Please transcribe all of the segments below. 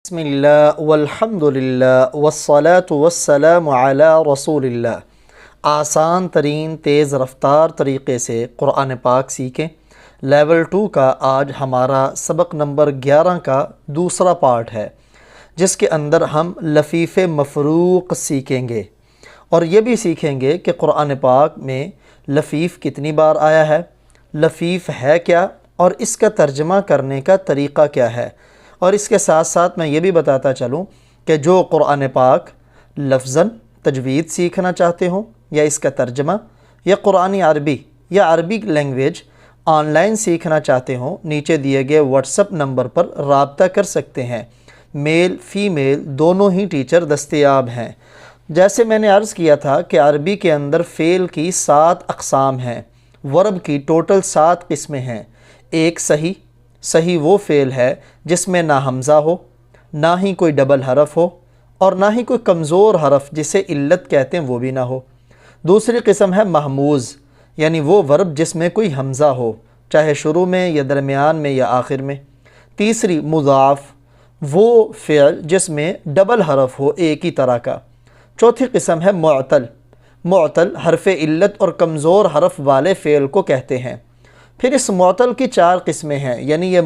بسم اللہ والحمد للہ والصلاة والسلام علی رسول اللہ۔ آسان ترین تیز رفتار طریقے سے قرآن پاک سیکھیں۔ لیول 2 کا آج ہمارا سبق نمبر 11 کا دوسرا پارٹ ہے، جس کے اندر ہم لفیف مفروق سیکھیں گے، اور یہ بھی سیکھیں گے کہ قرآن پاک میں لفیف کتنی بار آیا ہے، لفیف ہے کیا، اور اس کا ترجمہ کرنے کا طریقہ کیا ہے۔ اور اس کے ساتھ ساتھ میں یہ بھی بتاتا چلوں کہ جو قرآن پاک لفظاً تجوید سیکھنا چاہتے ہوں، یا اس کا ترجمہ، یا قرآنی عربی یا عربی لینگویج آن لائن سیکھنا چاہتے ہوں، نیچے دیے گئے واٹس ایپ نمبر پر رابطہ کر سکتے ہیں۔ میل فیمیل دونوں ہی ٹیچر دستیاب ہیں۔ جیسے میں نے عرض کیا تھا کہ عربی کے اندر فعل کی 7 اقسام ہیں، ورب کی ٹوٹل 7 قسمیں ہیں۔ ایک صحیح وہ فعل ہے جس میں نہ حمزہ ہو، نہ ہی کوئی ڈبل حرف ہو، اور نہ ہی کوئی کمزور حرف جسے علت کہتے ہیں وہ بھی نہ ہو۔ دوسری قسم ہے محموز، یعنی وہ ورب جس میں کوئی حمزہ ہو، چاہے شروع میں یا درمیان میں یا آخر میں۔ تیسری مضاف، وہ فعل جس میں ڈبل حرف ہو ایک ہی طرح کا۔ چوتھی قسم ہے معتل حرف علت اور کمزور حرف والے فعل کو کہتے ہیں۔ پھر اس معتل کی 4 قسمیں ہیں، یعنی یہ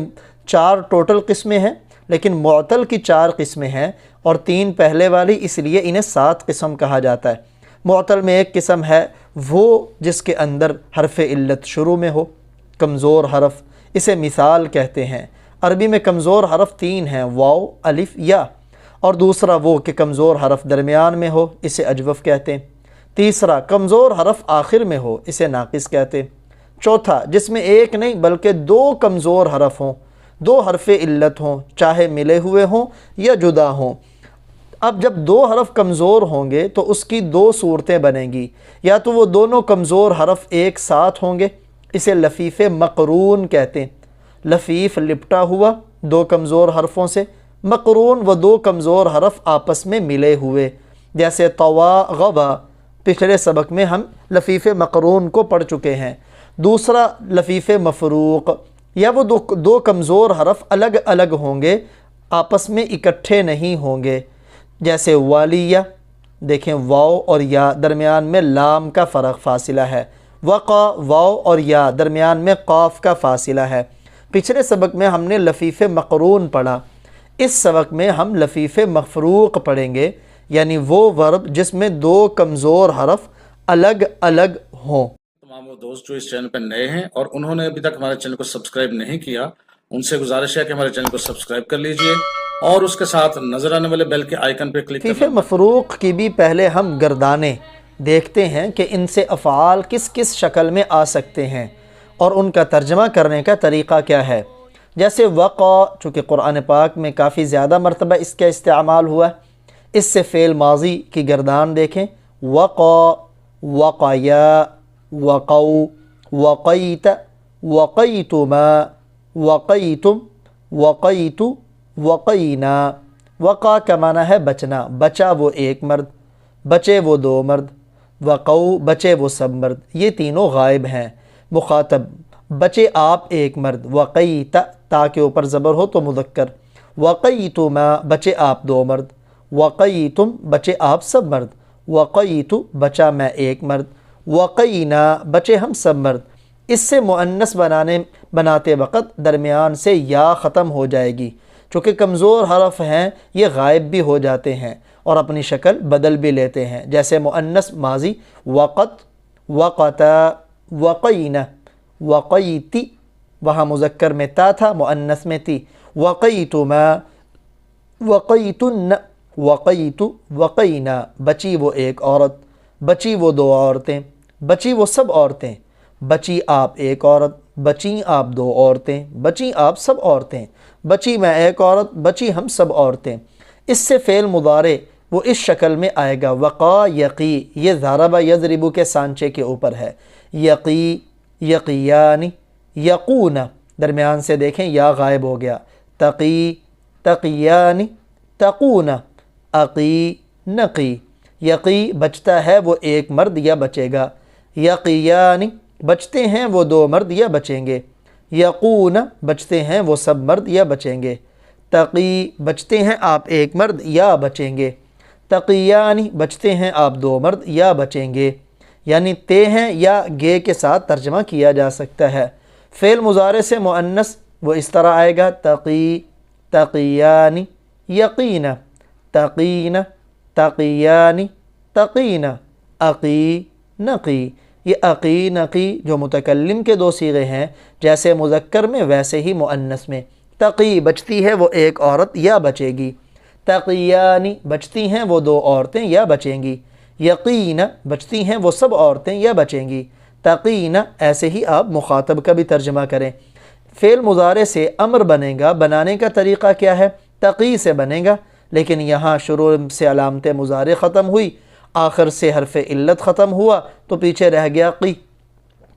4 ٹوٹل قسمیں ہیں، لیکن معتل کی 4 قسمیں ہیں، اور 3 پہلے والی، اس لیے انہیں 7 قسم کہا جاتا ہے۔ معتل میں ایک قسم ہے وہ جس کے اندر حرف علت شروع میں ہو، کمزور حرف، اسے مثال کہتے ہیں۔ عربی میں کمزور حرف 3 ہیں، واو، الف، یا، اور دوسرا وہ کہ کمزور حرف درمیان میں ہو، اسے اجوف کہتے ہیں۔ تیسرا کمزور حرف آخر میں ہو، اسے ناقص کہتے ہیں۔ چوتھا جس میں ایک نہیں بلکہ 2 کمزور حرف ہوں، 2 حرف علت ہوں، چاہے ملے ہوئے ہوں یا جدا ہوں۔ اب جب 2 حرف کمزور ہوں گے تو اس کی 2 صورتیں بنیں گی، یا تو وہ دونوں کمزور حرف ایک ساتھ ہوں گے، اسے لفیف مقرون کہتے ہیں۔ لفیف لپٹا ہوا 2 کمزور حرفوں سے، مقرون وہ 2 کمزور حرف آپس میں ملے ہوئے، جیسے طوا، غبا۔ پچھلے سبق میں ہم لفیف مقرون کو پڑھ چکے ہیں۔ دوسرا لفیف مفروق، یا وہ 2 کمزور حرف الگ الگ ہوں گے، آپس میں اکٹھے نہیں ہوں گے، جیسے والیہ، دیکھیں واو اور یا درمیان میں لام کا فاصلہ ہے، وقع، واو اور یا درمیان میں قاف کا فاصلہ ہے۔ پچھلے سبق میں ہم نے لفیف مقرون پڑھا، اس سبق میں ہم لفیف مفروق پڑھیں گے، یعنی وہ ورب جس میں 2 کمزور حرف الگ الگ ہوں۔ تمام وہ دوست جو اس چینل پہ نئے ہیں اور انہوں نے ابھی تک ہمارے چینل کو سبسکرائب نہیں کیا، ان سے گزارش ہے کہ ہمارے چینل کو سبسکرائب کر لیجئے اور اس کے ساتھ نظر آنے والے بیل کے آئیکن پہ کلک لفیف مفروق کی بھی پہلے ہم گردانے دیکھتے ہیں کہ ان سے افعال کس کس شکل میں آ سکتے ہیں اور ان کا ترجمہ کرنے کا طریقہ کیا ہے۔ جیسے وقع، چونکہ قرآن پاک میں کافی زیادہ مرتبہ اس کا استعمال ہوا ہے، اس سے فعل ماضی کی گردان دیکھیں، وقع، وقیا، وقو، وقیت، وقیتما، وقیتم، وقیت، وقینا۔ وقع کا معنی ہے بچنا، بچا وہ ایک مرد، بچے وہ 2 مرد، وقو بچے وہ سب مرد، یہ تینوں غائب ہیں۔ مخاطب، بچے آپ ایک مرد، وقیت تا کے اوپر زبر ہو تو مذکر، وقیتما بچے آپ 2 مرد، وقیتم بچے آپ سب مرد، وقیت بچا میں ایک مرد، وقینا بچے ہم سب مرد۔ اس سے مؤنث بناتے وقت درمیان سے یا ختم ہو جائے گی، چونکہ کمزور حرف ہیں یہ غائب بھی ہو جاتے ہیں اور اپنی شکل بدل بھی لیتے ہیں، جیسے مؤنث ماضی وقت، وقتا، وقینا، وقیتی، وہاں مذکر میں تا تھا، مؤنث میں تی، وقیتما، وقیتن، وقیت، وقینا بچی وہ ایک عورت، بچی وہ 2 عورتیں، بچی وہ سب عورتیں، بچی آپ ایک عورت، بچیں آپ 2 عورتیں، بچیں آپ سب عورتیں، بچی میں ایک عورت، بچی ہم سب عورتیں۔ اس سے فعل مضارع وہ اس شکل میں آئے گا، وقا یقی، یہ ضرب یضرب کے سانچے کے اوپر ہے، یقی، یقیان، یقون، درمیان سے دیکھیں یا غائب ہو گیا، تقی، تقیان، تقون، عقی، نقی۔ یقی بچتا ہے وہ ایک مرد یا بچے گا، یقیان بچتے ہیں وہ 2 مرد یا بچیں گے، یقون بچتے ہیں وہ سب مرد یا بچیں گے، تقی بچتے ہیں آپ ایک مرد یا بچیں گے، تقیانی بچتے ہیں آپ دو مرد یا بچیں گے، یعنی تے ہیں یا گے کے ساتھ ترجمہ کیا جا سکتا ہے۔ فعل مضارع سے مؤنث وہ اس طرح آئے گا تقی، تقیانی، یقین، تقین، تقیانی، تقین، عقی، نقی۔ یہ عقی، نقی جو متکلم کے دو صیغے ہیں، جیسے مذکر میں ویسے ہی مؤنث میں۔ تقی بچتی ہے وہ ایک عورت یا بچے گی، تقیانی بچتی ہیں وہ دو عورتیں یا بچیں گی، یقین بچتی ہیں وہ سب عورتیں یا بچیں گی، تقین ایسے ہی آپ مخاطب کا بھی ترجمہ کریں۔ فعل مضارع سے امر بنے گا، بنانے کا طریقہ کیا ہے؟ تقی سے بنے گا، لیکن یہاں شروع سے علامت مضارع ختم ہوئی، آخر سے حرف علت ختم ہوا تو پیچھے رہ گیا قی،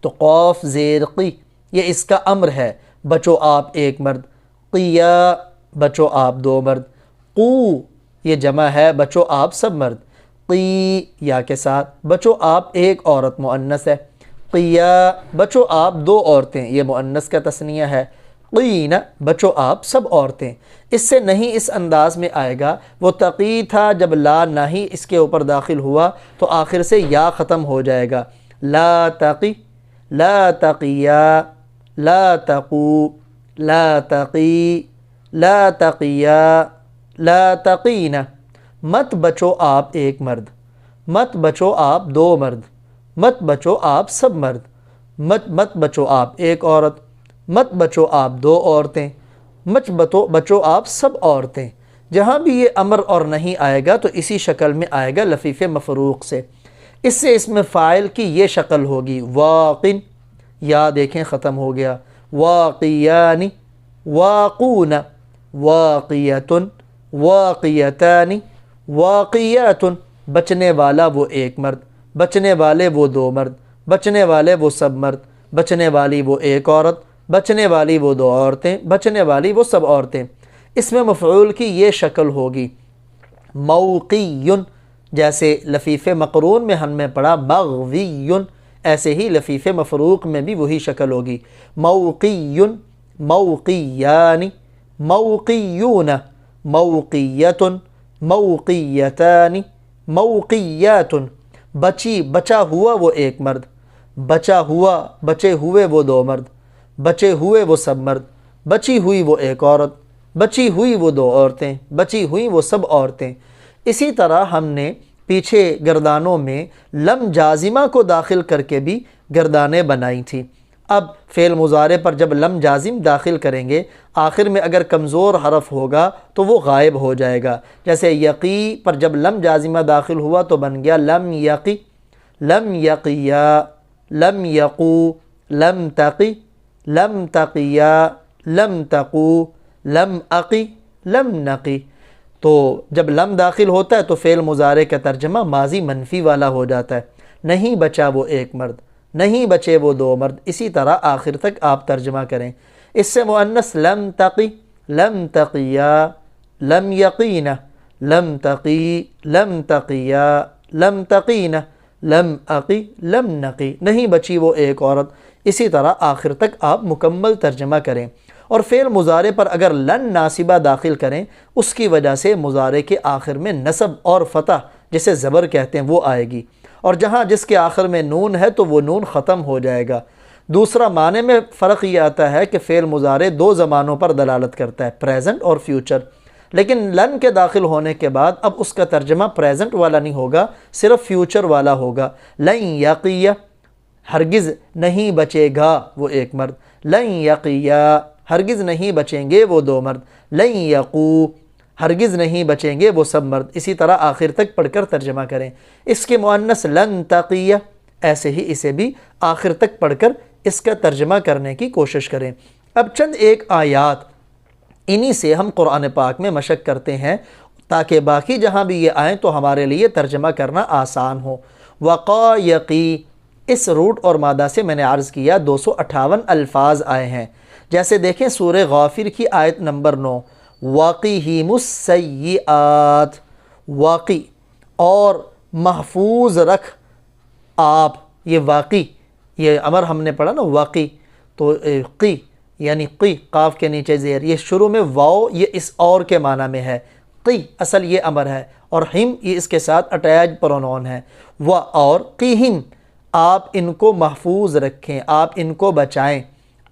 تو قوف زیر قی، یہ اس کا امر ہے، بچو آپ ایک مرد، قیا بچو آپ دو مرد، قو یہ جمع ہے بچو آپ سب مرد، قی یا کے ساتھ بچو آپ ایک عورت مؤنث ہے، قیا بچو آپ دو عورتیں یہ مؤنث کا تثنیہ ہے، قین بچو آپ سب عورتیں۔ اس سے نہیں اس انداز میں آئے گا، وہ تقی تھا جب لا نہیں اس کے اوپر داخل ہوا تو آخر سے یا ختم ہو جائے گا، لا تقی، لا تقیا، لا تقو، لا تقی، لا تقیا، لا تقین۔ مت بچو آپ ایک مرد، مت بچو آپ دو مرد، مت بچو آپ سب مرد، مت بچو آپ ایک عورت، مت بچو آپ دو عورتیں، مت بچو آپ سب عورتیں۔ جہاں بھی یہ امر اور نہیں آئے گا تو اسی شکل میں آئے گا لفیف مفروق سے، اس سے اسم فاعل کی یہ شکل ہوگی واقن، یا دیکھیں ختم ہو گیا، واقیانی، واقون، واقیتن، واقیتانی، واقیاتن۔ بچنے والا وہ ایک مرد، بچنے والے وہ دو مرد، بچنے والے وہ سب مرد، بچنے والی وہ ایک عورت، بچنے والی وہ دو عورتیں، بچنے والی وہ سب عورتیں۔ اس میں مفعول کی یہ شکل ہوگی موقیٌ، جیسے لفیف مقرون میں ہم نے پڑھا مغویٌ، ایسے ہی لفیف مفروق میں بھی وہی شکل ہوگی موقیٌ، موقیانی، موقیون، موقیتن، موقیتانی، موقیات۔ بچا ہوا وہ ایک مرد، بچا ہوا بچے ہوئے وہ دو مرد، بچے ہوئے وہ سب مرد، بچی ہوئی وہ ایک عورت، بچی ہوئی وہ دو عورتیں، بچی ہوئی وہ سب عورتیں۔ اسی طرح ہم نے پیچھے گردانوں میں لم جازمہ کو داخل کر کے بھی گردانیں بنائی تھیں۔ اب فعل مضارع پر جب لم جازم داخل کریں گے، آخر میں اگر کمزور حرف ہوگا تو وہ غائب ہو جائے گا، جیسے یقی پر جب لم جازمہ داخل ہوا تو بن گیا لم یقی، لم یقیا، لم یقو، لم تقی، لم تقیا، لم تقو، لم اقی، لم نقی۔ تو جب لم داخل ہوتا ہے تو فعل مضارع کا ترجمہ ماضی منفی والا ہو جاتا ہے، نہیں بچا وہ ایک مرد، نہیں بچے وہ دو مرد، اسی طرح آخر تک آپ ترجمہ کریں۔ اس سے مؤنث لم تقی، لم تقیا، لم یقین، لم تقی، لم تقیا، لم تقین، لم اقی، لم نقی، نہیں بچی وہ ایک عورت۔ اسی طرح آخر تک آپ مکمل ترجمہ کریں۔ اور فعل مضارع پر اگر لن ناصبہ داخل کریں، اس کی وجہ سے مضارع کے آخر میں نصب اور فتح جسے زبر کہتے ہیں وہ آئے گی، اور جہاں جس کے آخر میں نون ہے تو وہ نون ختم ہو جائے گا۔ دوسرا معنی میں فرق یہ آتا ہے کہ فعل مضارع دو زمانوں پر دلالت کرتا ہے، پریزنٹ اور فیوچر، لیکن لن کے داخل ہونے کے بعد اب اس کا ترجمہ پریزنٹ والا نہیں ہوگا، صرف فیوچر والا ہوگا۔ لن یقیہ، ہرگز نہیں بچے گا وہ ایک مرد، لن یقیہ، ہرگز نہیں بچیں گے وہ دو مرد، لن یقو، ہرگز نہیں بچیں گے وہ سب مرد۔ اسی طرح آخر تک پڑھ کر ترجمہ کریں۔ اس کے مؤنث لن تقیہ، ایسے ہی اسے بھی آخر تک پڑھ کر اس کا ترجمہ کرنے کی کوشش کریں۔ اب چند ایک آیات انہی سے ہم قرآن پاک میں مشق کرتے ہیں تاکہ باقی جہاں بھی یہ آئیں تو ہمارے لیے ترجمہ کرنا آسان ہو۔ وقایقی، اس روٹ اور مادہ سے میں نے عرض کیا 258 الفاظ آئے ہیں۔ جیسے دیکھیں سورہ غافر کی آیت نمبر 9، وَقِهِمُ السَّيِّئَاتِ، واقی اور محفوظ رکھ آپ، یہ واقی، یہ امر ہم نے پڑھا نا واقی، تو قی یعنی قی، قاف کے نیچے زیر، یہ شروع میں واو، یہ اس اور کے معنی میں ہے، قی اصل یہ امر ہے، اور ہم یہ اس کے ساتھ اٹیچ پرونون ہے، و اور قیہم آپ ان کو محفوظ رکھیں، آپ ان کو بچائیں،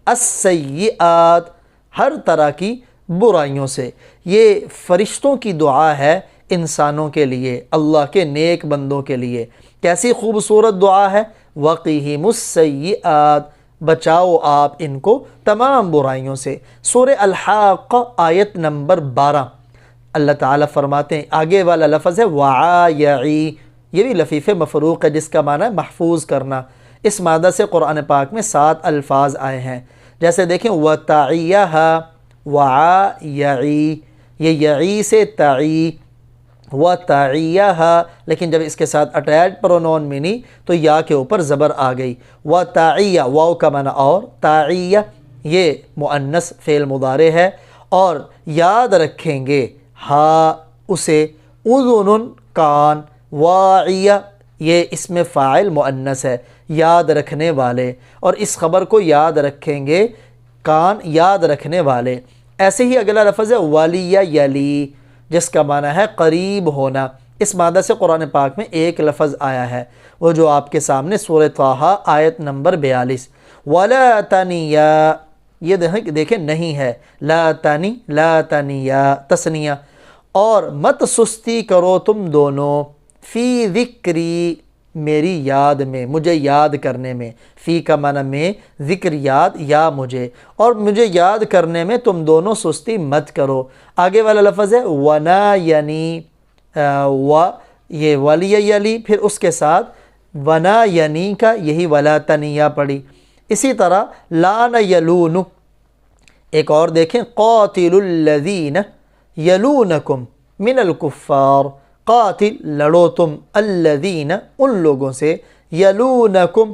السیئات ہر طرح کی برائیوں سے۔ یہ فرشتوں کی دعا ہے انسانوں کے لیے، اللہ کے نیک بندوں کے لیے۔ کیسی خوبصورت دعا ہے، وقیہم السیئات، بچاؤ آپ ان کو تمام برائیوں سے۔ سورہ الحاقہ آیت نمبر 12 اللہ تعالیٰ فرماتے ہیں، آگے والا لفظ ہے وعایعی، یہ بھی لفیف مفروق ہے جس کا معنی ہے محفوظ کرنا۔ اس مادہ سے قرآن پاک میں 7 الفاظ آئے ہیں، جیسے دیکھیں وَتَعِيَّهَا، وعایعی، یہ یعی سے تعی، وَتَعِيَّهَا، لیکن جب اس کے ساتھ اٹیچ پرونون ملی تو یا کے اوپر زبر آ گئی۔ وَتَعِيَّ، واو کا معنی اور، تعیہ یہ مؤنث فعل مضارع ہے، اور یاد رکھیں گے ہا اسے، اذن کان، واعیہ یہ اسم فاعل مؤنث ہے، یاد رکھنے والے، اور اس خبر کو یاد رکھیں گے، کان یاد رکھنے والے۔ ایسے ہی اگلا لفظ ہے ولی یلی، جس کا معنی ہے قریب ہونا۔ اس مادہ سے قرآن پاک میں ایک لفظ آیا ہے، وہ جو آپ کے سامنے سورہ طٰہٰ آیت نمبر 42، ولا تنیا، یہ دیکھیں نہیں ہے، لا تنی، لا تنیا تثنیہ، اور مت سستی کرو تم دونوں، فی ذکری میری یاد میں، مجھے یاد کرنے میں، فی کا معنی میں، ذکر یاد، یا مجھے، اور مجھے یاد کرنے میں تم دونوں سستی مت کرو۔ آگے والا لفظ ہے ونا ینی، یہ ولی یلی، پھر اس کے ساتھ ونا ینی کا یہی ولا تنیا پڑی۔ اسی طرح لان یلون، ایک اور دیکھیں قاتل الذین یلونکم من الکفار، قاتل لڑو تم، الذین ان لوگوں سے، یلونکم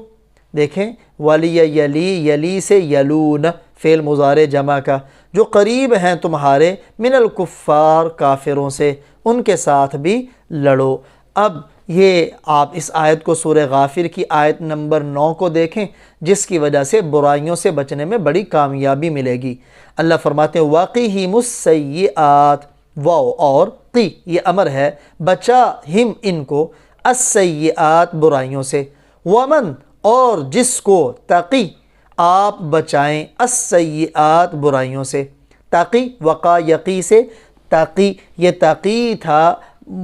دیکھیں ولی یلی، یلی سے یلون فعل مضارع جمع کا، جو قریب ہیں تمہارے، من الکفار کافروں سے، ان کے ساتھ بھی لڑو۔ اب یہ آپ اس آیت کو سورہ غافر کی آیت نمبر 9 کو دیکھیں، جس کی وجہ سے برائیوں سے بچنے میں بڑی کامیابی ملے گی۔ اللہ فرماتے ہیں وَقِهِمُ السَّيِّئَاتِ، واو اور قی یہ امر ہے، بچا ہم ان کو، السیئات برائیوں سے، ومن اور جس کو، تقی آپ بچائیں، السیئات برائیوں سے، تقی وقا یقی سے، تقی یہ تقی تھا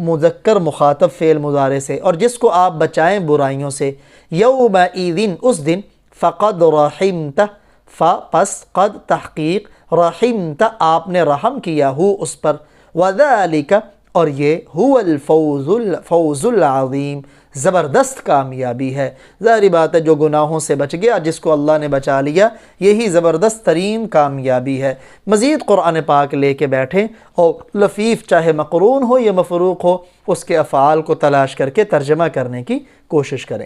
مذکر مخاطب فعل مضارع سے، اور جس کو آپ بچائیں برائیوں سے، یومئذ اس دن، فقد رحمتہ، پس قد تحقیق، رحمتہ آپ نے رحم کیا ہو اس پر، وذالک اور یہ هو الفوز العظیم زبردست کامیابی ہے۔ ظاہری بات ہے جو گناہوں سے بچ گیا، جس کو اللہ نے بچا لیا، یہی زبردست ترین کامیابی ہے۔ مزید قرآن پاک لے کے بیٹھیں اور لفیف چاہے مقرون ہو یا مفروق ہو، اس کے افعال کو تلاش کر کے ترجمہ کرنے کی کوشش کریں۔